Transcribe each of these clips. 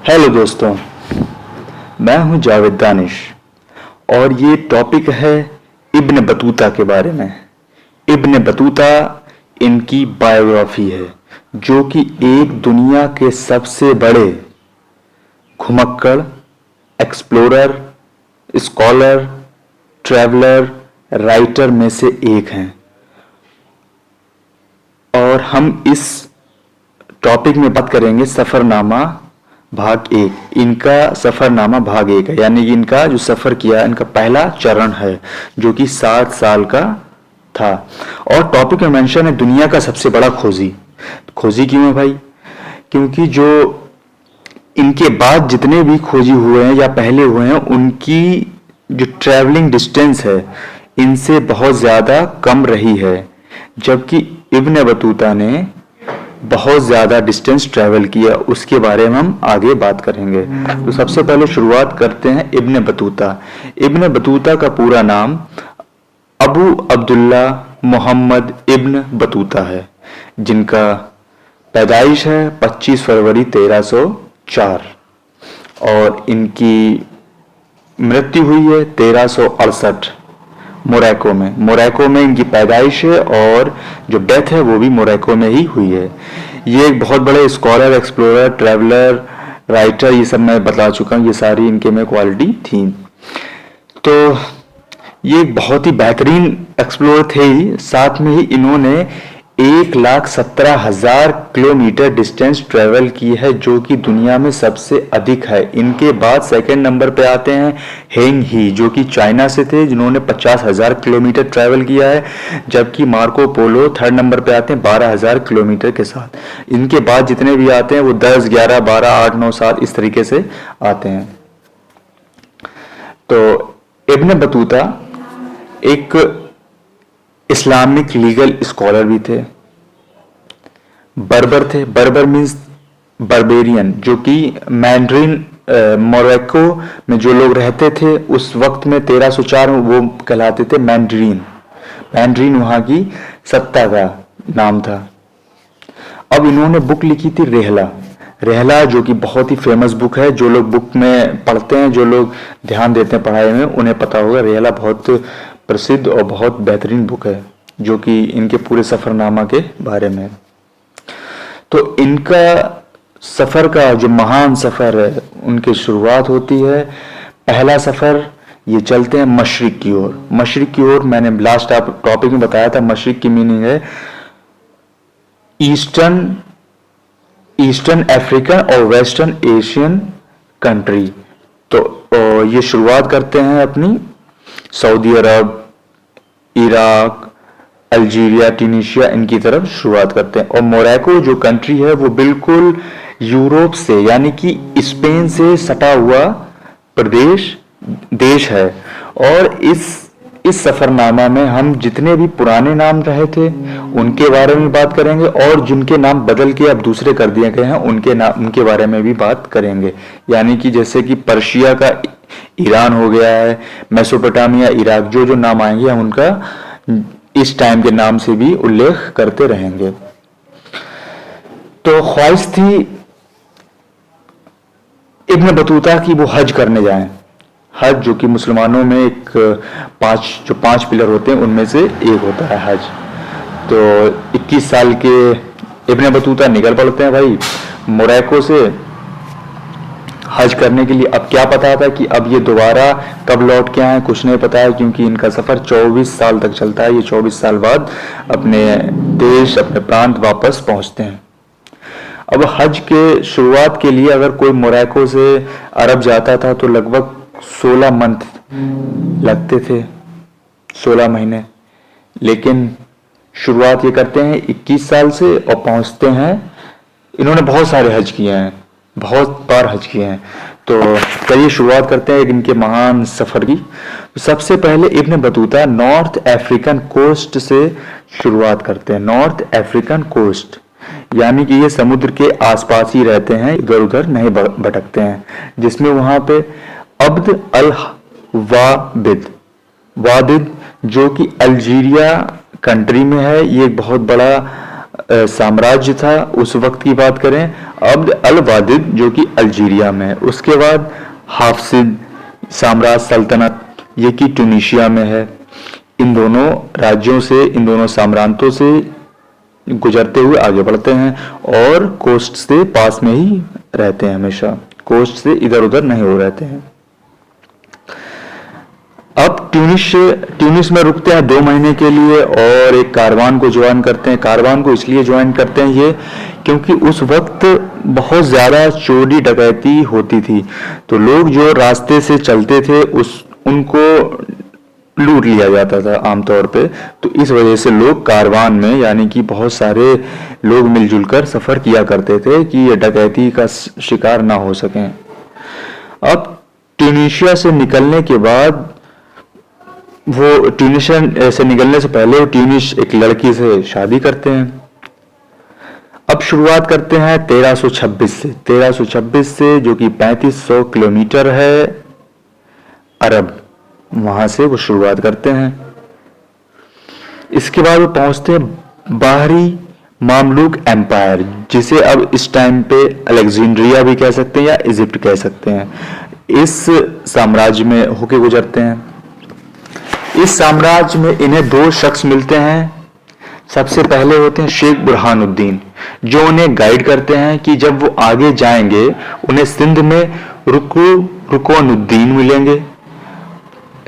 Hello दोस्तों, मैं हूं जावेद दानिश और ये टॉपिक है इब्न बतूता के बारे में। इब्न बतूता इनकी बायोग्राफी है जो कि एक दुनिया के सबसे बड़े घुमक्कड़, एक्सप्लोरर, स्कॉलर, ट्रैवलर, राइटर में से एक हैं। और हम इस टॉपिक में बात करेंगे सफरनामा भाग एक। इनका सफरनामा भाग एक है, यानी कि इनका जो सफर किया इनका पहला चरण है जो कि 60 साल का था। और टॉपिक में मेंशन है दुनिया का सबसे बड़ा खोजी। खोजी क्यों है भाई? क्योंकि जो इनके बाद जितने भी खोजी हुए हैं या पहले हुए हैं उनकी जो ट्रैवलिंग डिस्टेंस है इनसे बहुत ज्यादा कम रही है, जबकि इब्न बतूता ने बहुत ज्यादा डिस्टेंस ट्रैवल किया। उसके बारे में हम आगे बात करेंगे। तो सबसे पहले शुरुआत करते हैं इब्न बतूता। इब्न बतूता का पूरा नाम अबू अब्दुल्ला मोहम्मद इब्न बतूता है, जिनका पैदाइश है 25 फरवरी 1304 और इनकी मृत्यु हुई है 1368 मोरक्को में। मोरक्को में इनकी पैदाइश है और जो डेथ है वो भी मोरक्को में ही हुई है। ये एक बहुत बड़े स्कॉलर, एक्सप्लोरर, ट्रैवलर, राइटर, ये सब मैं बता चुका हूँ। ये सारी इनके में क्वालिटी थी। तो ये एक बहुत ही बेहतरीन एक्सप्लोरर थे ही, साथ में ही इन्होंने 1,17,000 किलोमीटर डिस्टेंस ट्रेवल की है, जो कि दुनिया में सबसे अधिक है। इनके बाद सेकंड नंबर पे आते हैं हेंग ही, जो कि चाइना से थे, जिन्होंने 50,000 किलोमीटर ट्रेवल किया है, जबकि मार्को पोलो थर्ड नंबर पे आते हैं 12,000 किलोमीटर के साथ। इनके बाद जितने भी आते हैं वो 10, 11, 12, 8, 9, 7 इस तरीके से आते हैं। तो इब्न बतूता एक इस्लामिक लीगल स्कॉलर भी थे। बर्बर थे। बर्बर मीन्स बर्बेरियन, जो कि मैंड्रीन मोरक्को में जो लोग रहते थे उस वक्त में 1304 में वो कहलाते थे मैंड्रीन। मैंड्रीन वहां की सत्ता का नाम था। अब इन्होंने बुक लिखी थी रेहला। रेहला जो कि बहुत ही फेमस बुक है। जो लोग बुक में पढ़ते हैं, जो लोग ध्यान देते हैं पढ़ाई में, उन्हें पता होगा रेहला बहुत प्रसिद्ध और बहुत बेहतरीन बुक है, जो कि इनके पूरे सफरनामा के बारे में। तो इनका सफर का जो महान सफर है उनकी शुरुआत होती है। पहला सफर ये चलते हैं मशरिक की ओर। मशरिक की ओर मैंने लास्ट टॉपिक में बताया था, मशरिक की मीनिंग है ईस्टर्न अफ्रीकन और वेस्टर्न एशियन कंट्री। तो ये शुरुआत करते हैं अपनी सऊदी अरब, इराक, अल्जीरिया, ट्यूनीशिया, इनकी तरफ शुरुआत करते हैं। और मोरक्को जो कंट्री है वो बिल्कुल यूरोप से यानी कि स्पेन से सटा हुआ देश है। और इस सफरनामा में हम जितने भी पुराने नाम रहे थे उनके बारे में बात करेंगे, और जिनके नाम बदल के अब दूसरे कर दिए गए हैं उनके बारे में भी बात करेंगे। यानी कि जैसे कि पर्शिया का ईरान हो गया है, मेसोपोटामिया, इराक, जो जो नाम आएंगे हम उनका इस टाइम के नाम से भी उल्लेख करते रहेंगे। तो ख्वाहिश थी इब्न बतूता की वो हज करने जाएं। हज जो कि मुसलमानों में एक पांच पिलर होते हैं उनमें से एक होता है हज। तो 21 साल के इब्न बतूता निकल पड़ते हैं भाई मोरक्को से हज करने के लिए। अब क्या पता था कि अब ये दोबारा कब लौट के आए, कुछ नहीं पता है, क्योंकि इनका सफर 24 साल तक चलता है। ये 24 साल बाद अपने देश, अपने प्रांत वापस पहुंचते हैं। अब हज के शुरुआत के लिए अगर कोई मोरक्को से अरब जाता था तो लगभग 16 मंथ लगते थे, 16 महीने। लेकिन शुरुआत ये करते हैं 21 साल से और पहुंचते हैं। इन्होंने बहुत सारे हज किए हैं, बहुत बार हज किए हैं। तो चलिए शुरुआत करते हैं इनके महान सफर की। सबसे पहले Ibn Battuta North African coast से शुरुआत करते हैं। नॉर्थ अफ्रीकन कोस्ट यानी कि ये समुद्र के आसपास ही रहते हैं, इधर उधर नहीं भटकते हैं, जिसमें वहां पे अब्द अल वादिद जो कि अल्जीरिया कंट्री में है। ये एक बहुत बड़ा साम्राज्य था उस वक्त की बात करें, अब्द अल वादिद जो कि अल्जीरिया में है। उसके बाद हाफसिद साम्राज्य सल्तनत ये कि ट्यूनीशिया में है। इन दोनों राज्यों से, इन दोनों साम्राज्यों से गुजरते हुए आगे बढ़ते हैं और कोस्ट से पास में ही रहते हैं, हमेशा कोस्ट से इधर उधर नहीं हो रहते हैं। अब ट्यूनिस में रुकते हैं 2 महीने के लिए और एक कारवान को ज्वाइन करते हैं। कारवान को इसलिए ज्वाइन करते हैं ये क्योंकि उस वक्त बहुत ज़्यादा चोरी डकैती होती थी, तो लोग जो रास्ते से चलते थे उनको लूट लिया जाता था आमतौर पे। तो इस वजह से लोग कारवान में, यानी कि बहुत सारे लोग मिलजुल कर सफ़र किया करते थे कि ये डकैती का शिकार ना हो सकें। अब ट्यूनीशिया से निकलने के बाद, वो ट्यूनीशिया से निकलने से पहले वो ट्यूनिस एक लड़की से शादी करते हैं। अब शुरुआत करते हैं 1326 से जो कि 3500 किलोमीटर है अरब, वहां से वो शुरुआत करते हैं। इसके बाद वो पहुंचते हैं बाहरी मामलुक एम्पायर, जिसे अब इस टाइम पे अलेक्जेंड्रिया भी कह सकते हैं या इजिप्ट कह सकते हैं। इस साम्राज्य में होके गुजरते हैं। इस साम्राज्य में इन्हें 2 शख्स मिलते हैं। सबसे पहले होते हैं शेख बुरहानुद्दीन, जो उन्हें गाइड करते हैं कि जब वो आगे जाएंगे उन्हें सिंध में रुकनुद्दीन मिलेंगे,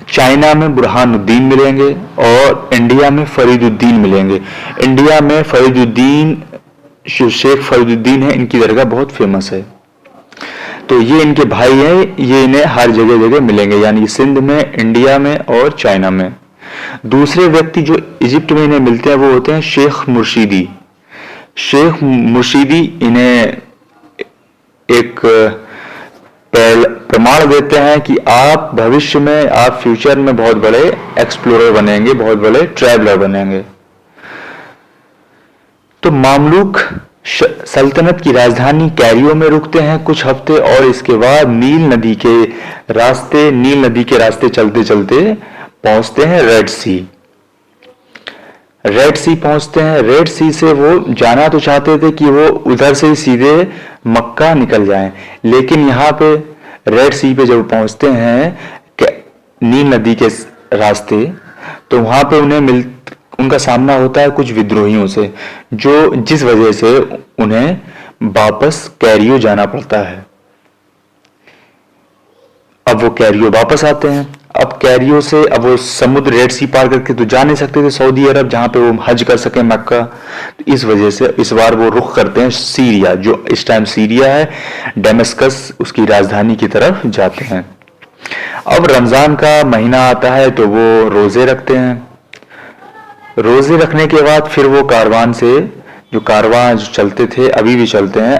चाइना में बुरहानुद्दीन मिलेंगे और इंडिया में फरीदुद्दीन मिलेंगे। इंडिया में फरीदुद्दीन, शेख फरीदुद्दीन है, इनकी दरगाह बहुत फेमस है। तो ये इनके भाई हैं, ये इन्हें हर जगह जगह मिलेंगे, यानी सिंध में, इंडिया में और चाइना में। दूसरे व्यक्ति जो इजिप्ट में इन्हें मिलते हैं वो होते हैं शेख मुर्शिदी। शेख मुर्शिदी इन्हें एक प्रमाण देते हैं कि आप भविष्य में, आप फ्यूचर में बहुत बड़े एक्सप्लोरर बनेंगे, बहुत बड़े ट्रैवलर बनेंगे। तो मामलुक सल्तनत की राजधानी कैरियो में रुकते हैं कुछ हफ्ते और इसके बाद नील नदी के रास्ते चलते चलते पहुंचते हैं रेड सी पहुंचते हैं। रेड सी से वो जाना तो चाहते थे कि वो उधर से ही सीधे मक्का निकल जाएं, लेकिन यहाँ पे रेड सी पे जब पहुंचते हैं नील नदी के रास्ते, तो वहां पे उनका सामना होता है कुछ विद्रोहियों से, जिस वजह से उन्हें वापस कैरियो जाना पड़ता है। अब वो कैरियो वापस आते हैं। अब कैरियो से अब वो समुद्र रेड सी पार करके तो जा नहीं सकते थे सऊदी अरब, जहां पे वो हज कर सके मक्का। तो इस वजह से इस बार वो रुख करते हैं सीरिया, जो इस टाइम सीरिया है, डेमस्कस उसकी राजधानी की तरफ जाते हैं। अब रमजान का महीना आता है तो वो रोजे रखते हैं। रोजे रखने के बाद फिर वो कारवान जो चलते थे, अभी भी चलते हैं।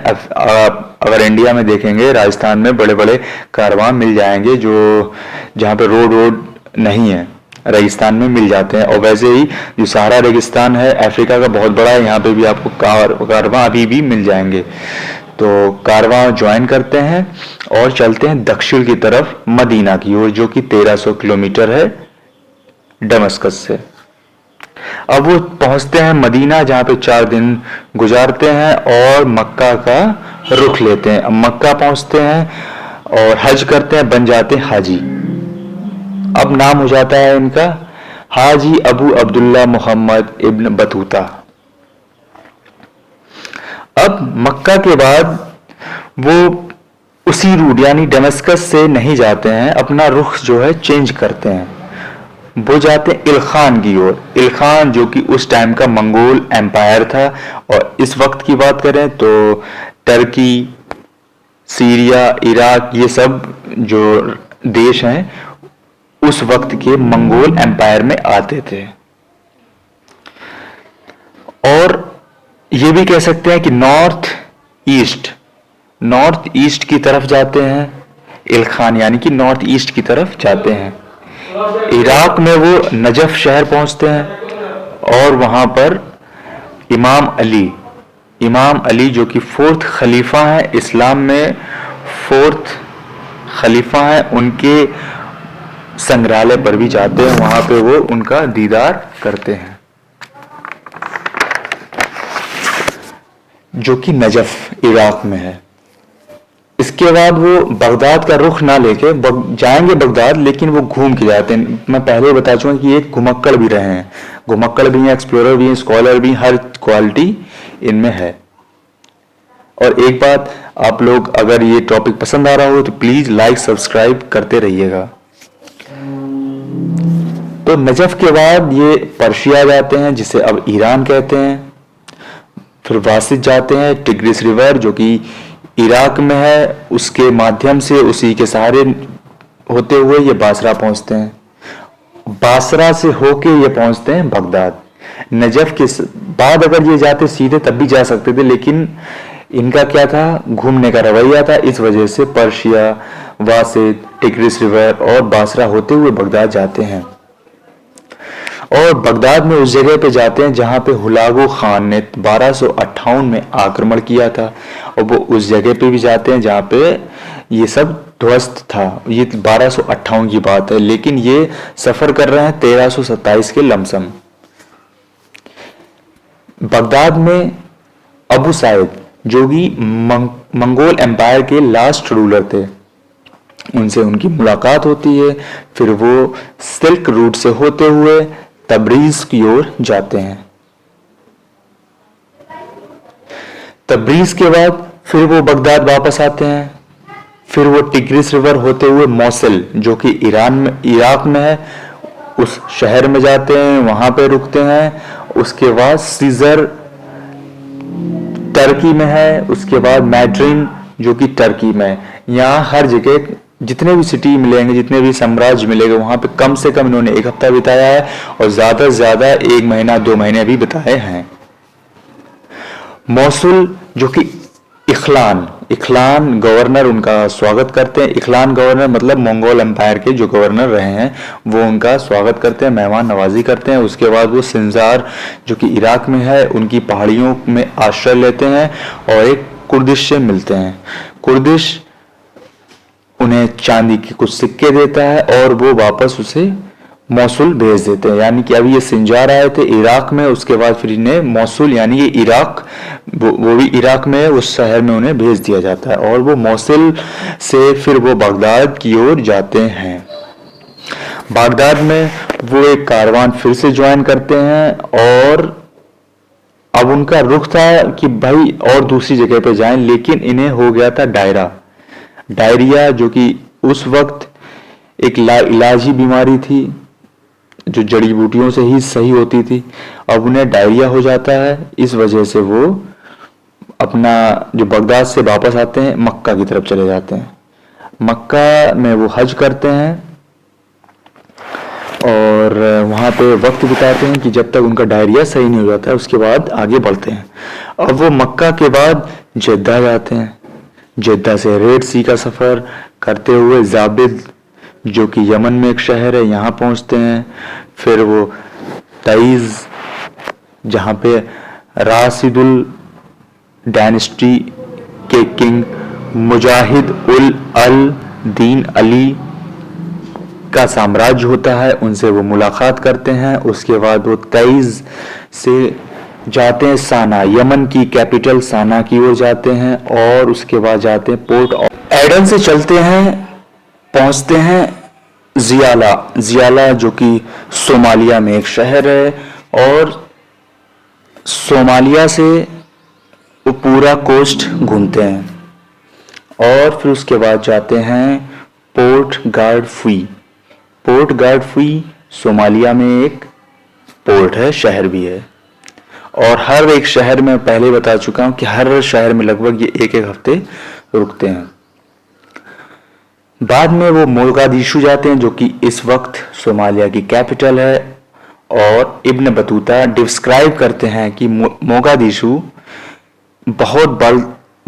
अगर इंडिया में देखेंगे, राजस्थान में बड़े बड़े कारवान मिल जाएंगे जो जहाँ पे रोड नहीं है, रेगिस्तान में मिल जाते हैं। और वैसे ही जो सहारा रेगिस्तान है अफ्रीका का बहुत बड़ा है, यहाँ पे भी आपको कारवां अभी भी मिल जाएंगे। तो कारवां ज्वाइन करते हैं और चलते हैं दक्षिण की तरफ मदीना की ओर, जो कि 1300 किलोमीटर है दमस्कस से। अब वो पहुंचते हैं मदीना, जहां पे 4 दिन गुजारते हैं और मक्का का रुख लेते हैं। अब मक्का पहुंचते हैं और हज करते हैं, बन जाते हैं हाजी। अब नाम हो जाता है इनका हाजी अबू अब्दुल्ला मोहम्मद इब्न बतूता। अब मक्का के बाद वो उसी रूट यानी दमस्कस से नहीं जाते हैं, अपना रुख जो है चेंज करते हैं। वो जाते हैं इलखान की ओर। इलखान जो कि उस टाइम का मंगोल एम्पायर था, और इस वक्त की बात करें तो टर्की, सीरिया, इराक, ये सब जो देश हैं उस वक्त के मंगोल एम्पायर में आते थे। और ये भी कह सकते हैं कि नॉर्थ ईस्ट की तरफ जाते हैं इलखान, यानी कि नॉर्थ ईस्ट की तरफ जाते हैं। इराक में वो नजफ शहर पहुंचते हैं और वहां पर इमाम अली जो कि 4th खलीफा है, इस्लाम में 4th खलीफा है, उनके संग्रहालय पर भी जाते हैं। वहां पे वो उनका दीदार करते हैं। जो कि नजफ इराक में है। इसके बाद वो बगदाद का रुख ना लेके जाएंगे बगदाद, लेकिन वो घूम के जाते हैं। मैं पहले ही बता चुका कि ये घुमक्कड़ भी रहे हैं, घुमक्कड़ भी हैं, एक्सप्लोरर भी हैं, स्कॉलर भी, हर क्वालिटी इनमें है। और एक बात, आप लोग अगर ये टॉपिक पसंद आ रहा हो तो प्लीज लाइक सब्सक्राइब करते रहिएगा। तो नजफ के बाद ये पर्शिया जाते हैं, जिसे अब ईरान कहते हैं। फिर वासित जाते हैं, टिग्रिस रिवर जो कि इराक में है, उसके माध्यम से, उसी के सहारे होते हुए ये बासरा पहुंचते हैं। बासरा से होके ये पहुंचते हैं बगदाद। नजफ के बाद अगर ये जाते सीधे तब भी जा सकते थे, लेकिन इनका क्या था, घूमने का रवैया था, इस वजह से पर्शिया, वासित, टिग्रिस रिवर और बासरा होते हुए बगदाद जाते हैं। और बगदाद में उस जगह पे जाते हैं जहां पे हुलागु खान ने 1258 में आक्रमण किया था, और वो उस जगह पे भी जाते हैं जहां पे ये सब ध्वस्त था। ये 1258 की बात है, लेकिन ये सफर कर रहे हैं 1327 के लमसम। बगदाद में अबू साइद जो कि मंगोल एम्पायर के लास्ट रूलर थे, उनसे उनकी मुलाकात होती है। फिर वो सिल्क रूट से होते हुए तबरीज की ओर जाते हैं। तबरीज के बाद फिर वो बगदाद वापस आते हैं। फिर वो टिग्रिस रिवर होते हुए मौसिल जो कि इराक में है, उस शहर में जाते हैं, वहां पे रुकते हैं। उसके बाद सीजर टर्की में है, उसके बाद मैड्रिन जो कि टर्की में है। यहाँ हर जगह जितने भी सिटी मिलेंगे, जितने भी साम्राज्य मिलेंगे, वहां पे कम से कम इन्होंने 1 हफ्ता बिताया है, और ज्यादा से ज्यादा 1 महीना 2 महीने भी बिताए हैं। मौसुल जो कि इखलान गवर्नर उनका स्वागत करते हैं। इखलान गवर्नर मतलब मंगोल एम्पायर के जो गवर्नर रहे हैं, वो उनका स्वागत करते हैं, मेहमान नवाजी करते हैं। उसके बाद वो सिंजार जो कि इराक में है, उनकी पहाड़ियों में आश्रय लेते हैं और एक कुर्दिश से मिलते हैं। कुर्दिश उन्हें चांदी के कुछ सिक्के देता है और वो वापस उसे मौसुल भेज देते हैं। यानी कि अभी ये सिंजार आए थे इराक में, उसके बाद फिर इन्हें मौसुल यानी ये इराक, वो भी इराक में है, उस शहर में उन्हें भेज दिया जाता है। और वो मौसुल से फिर वो बगदाद की ओर जाते हैं। बगदाद में वो एक कारवान फिर से ज्वाइन करते हैं, और अब उनका रुख था कि भाई और दूसरी जगह पे जाएं, लेकिन इन्हें हो गया था डायरिया जो कि उस वक्त एक इलाजी बीमारी थी जो जड़ी बूटियों से ही सही होती थी। अब उन्हें डायरिया हो जाता है, इस वजह से वो अपना जो बगदाद से वापस आते हैं, मक्का की तरफ चले जाते हैं। मक्का में वो हज करते हैं और वहां पे वक्त बिताते हैं कि जब तक उनका डायरिया सही नहीं हो जाता है, उसके बाद आगे बढ़ते हैं। अब वो मक्का के बाद जेद्दा जाते हैं। जेद्दा से रेड सी का सफर करते हुए जाबिद जो कि यमन में एक शहर है, यहाँ पहुंचते हैं। फिर वो ताइज जहाँ पे राशिदुल डायनेस्टी के किंग मुजाहिद उल अल दीन अली का साम्राज्य होता है, उनसे वो मुलाकात करते हैं। उसके बाद वो ताइज से जाते हैं साना, यमन की कैपिटल साना की ओर जाते हैं, और उसके बाद जाते हैं पोर्ट एडन से चलते हैं, पहुंचते हैं जियाला जो कि सोमालिया में एक शहर है, और सोमालिया से वो पूरा कोस्ट घूमते हैं। और फिर उसके बाद जाते हैं पोर्ट गार्डफुई सोमालिया में एक पोर्ट है, शहर भी है। और हर एक शहर में पहले बता चुका हूं कि हर शहर में लगभग ये 1-1 हफ्ते रुकते हैं। बाद में वो मोगादिशु जाते हैं जो कि इस वक्त सोमालिया की कैपिटल है, और इब्न बतूता डिस्क्राइब करते हैं कि मोगादिशु बहुत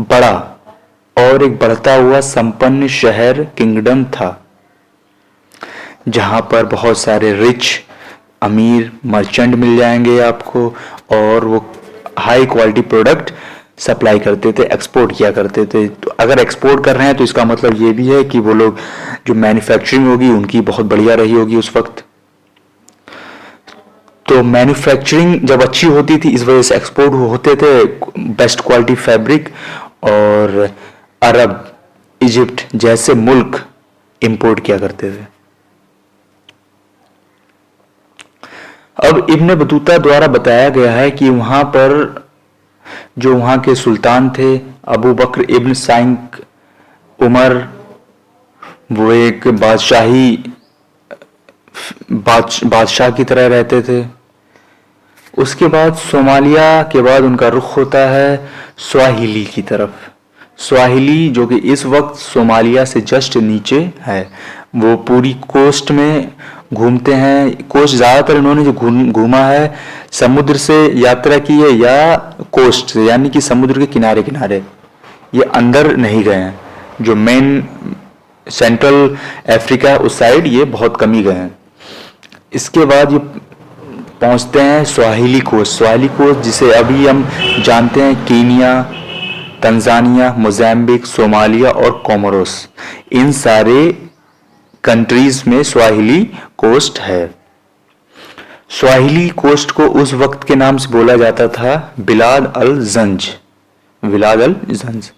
बड़ा और एक बढ़ता हुआ संपन्न शहर किंगडम था, जहां पर बहुत सारे रिच अमीर मर्चेंट मिल जाएंगे आपको, और वो हाई क्वालिटी प्रोडक्ट सप्लाई करते थे, एक्सपोर्ट किया करते थे। तो अगर एक्सपोर्ट कर रहे हैं तो इसका मतलब ये भी है कि वो लोग जो मैन्युफैक्चरिंग होगी उनकी बहुत बढ़िया रही होगी उस वक्त। तो मैन्युफैक्चरिंग जब अच्छी होती थी इस वजह से एक्सपोर्ट होते थे बेस्ट क्वालिटी फैब्रिक, और अरब, इजिप्ट जैसे मुल्क इंपोर्ट किया करते थे। अब इब्न बतूता द्वारा बताया गया है कि वहां पर जो वहां के सुल्तान थे अबू बकर इब्न साइंक उमर, वो एक बादशाह की तरह रहते थे। उसके बाद सोमालिया के बाद उनका रुख होता है स्वाहिली की तरफ। स्वाहिली जो कि इस वक्त सोमालिया से जस्ट नीचे है, वो पूरी कोस्ट में घूमते हैं। कोस्ट ज्यादातर इन्होंने जो घूमा है समुद्र से यात्रा की है या कोस्ट से, यानी कि समुद्र के किनारे किनारे, ये अंदर नहीं गए हैं। जो मेन सेंट्रल अफ्रीका उस साइड ये बहुत कम ही गए हैं। इसके बाद ये पहुंचते हैं स्वाहिली कोस्ट। स्वाहिली कोस्ट जिसे अभी हम जानते हैं कीनिया, तंजानिया, मोजाम्बिक, सोमालिया और कोमोरोस, इन सारे कंट्रीज में स्वाहिली कोस्ट है। स्वाहिली कोस्ट को उस वक्त के नाम से बोला जाता था बिलाद अल जंज, बिलाद अल जंज।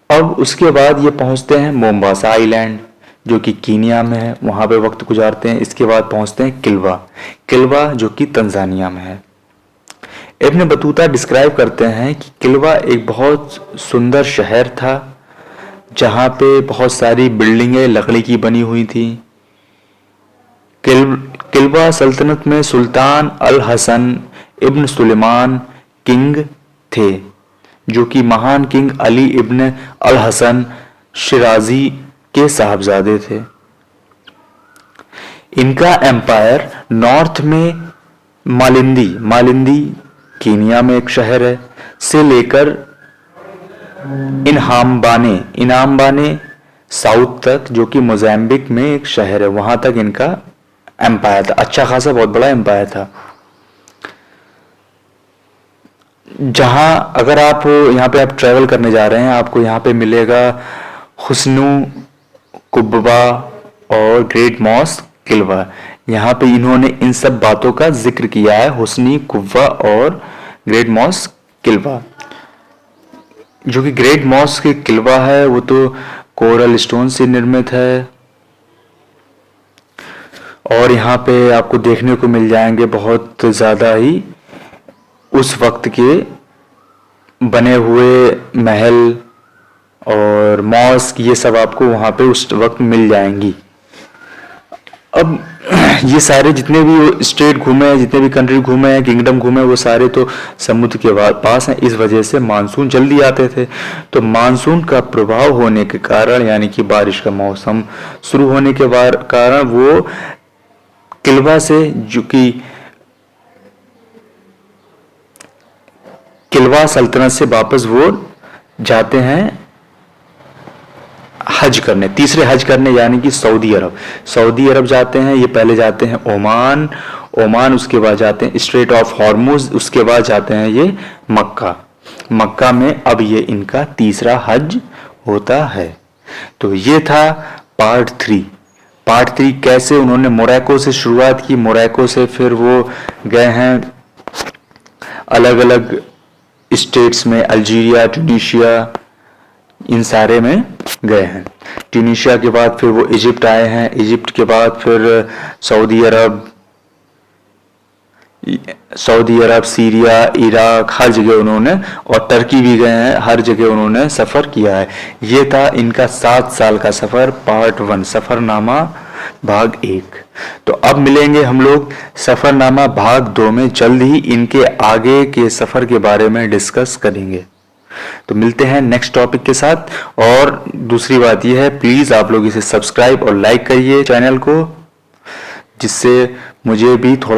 अब उसके बाद ये पहुंचते हैं मोम्बासा आइलैंड जो कि कीनिया में है, वहां पे वक्त गुजारते हैं। इसके बाद पहुंचते हैं किल्वा, किल्वा जो कि तंजानिया में है। इब्न बतूता डिस्क्राइब करते हैं कि किल्वा एक बहुत सुंदर शहर था जहां पे बहुत सारी बिल्डिंगें लकड़ी की बनी हुई थी। किल्वा सल्तनत में सुल्तान अल हसन इब्न सुलेमान किंग थे, जो कि महान किंग अली इब्न अल हसन शिराजी के साहबजादे थे। इनका एम्पायर नॉर्थ में मालिंदी कीनिया में एक शहर है से लेकर इनाम्बाने साउथ तक जो कि मोजाम्बिक में एक शहर है, वहां तक इनका एम्पायर था। अच्छा खासा बहुत बड़ा एम्पायर था। जहां अगर आप यहाँ पे आप ट्रेवल करने जा रहे हैं, आपको यहाँ पे मिलेगा हुस्नु कुब्बा और ग्रेट मॉस्क किल्वा। यहाँ पे इन्होंने इन सब बातों का जिक्र किया है, हुस्नी कुब्बा और ग्रेट मॉस्क किल्वा। जो कि ग्रेट मॉस्क किल्वा है वो तो कोरल स्टोन से निर्मित है, और यहाँ पे आपको देखने को मिल जाएंगे बहुत ज्यादा ही उस वक्त के बने हुए महल और मॉस्क, ये सब आपको वहां पे उस वक्त मिल जाएंगी। अब ये सारे जितने भी स्टेट घूमे हैं, जितने भी कंट्री घूमे हैं, किंगडम घूमे, वो सारे तो समुद्र के पास हैं। इस वजह से मानसून जल्दी आते थे। तो मानसून का प्रभाव होने के कारण, यानी कि बारिश का मौसम शुरू होने के कारण, वो किल्वा से जो कि किल्वा सल्तनत से वापस वो जाते हैं हज करने, तीसरे हज करने, यानी कि सऊदी अरब जाते हैं। ये पहले जाते हैं ओमान, उसके बाद जाते हैं स्ट्रेट ऑफ हॉर्मुज, उसके बाद जाते हैं ये मक्का में अब ये इनका तीसरा हज होता है। तो ये था पार्ट 3 कैसे उन्होंने मोरक्को से शुरुआत की, मोरक्को से फिर वो गए हैं अलग अलग स्टेट्स में, अल्जीरिया, ट्यूनीशिया, इन सारे में गए हैं। ट्यूनीशिया के बाद फिर वो इजिप्ट आए हैं, इजिप्ट के बाद फिर सऊदी अरब, सीरिया, इराक, हर जगह उन्होंने, और टर्की भी गए हैं, हर जगह उन्होंने सफर किया है। ये था इनका 7 साल का सफर, पार्ट 1 सफरनामा भाग 1। तो अब मिलेंगे हम लोग सफरनामा भाग 2 में, जल्द ही इनके आगे के सफर के बारे में डिस्कस करेंगे। तो मिलते हैं नेक्स्ट टॉपिक के साथ। और दूसरी बात यह है, प्लीज आप लोग इसे सब्सक्राइब और लाइक करिए चैनल को, जिससे मुझे भी थोड़ा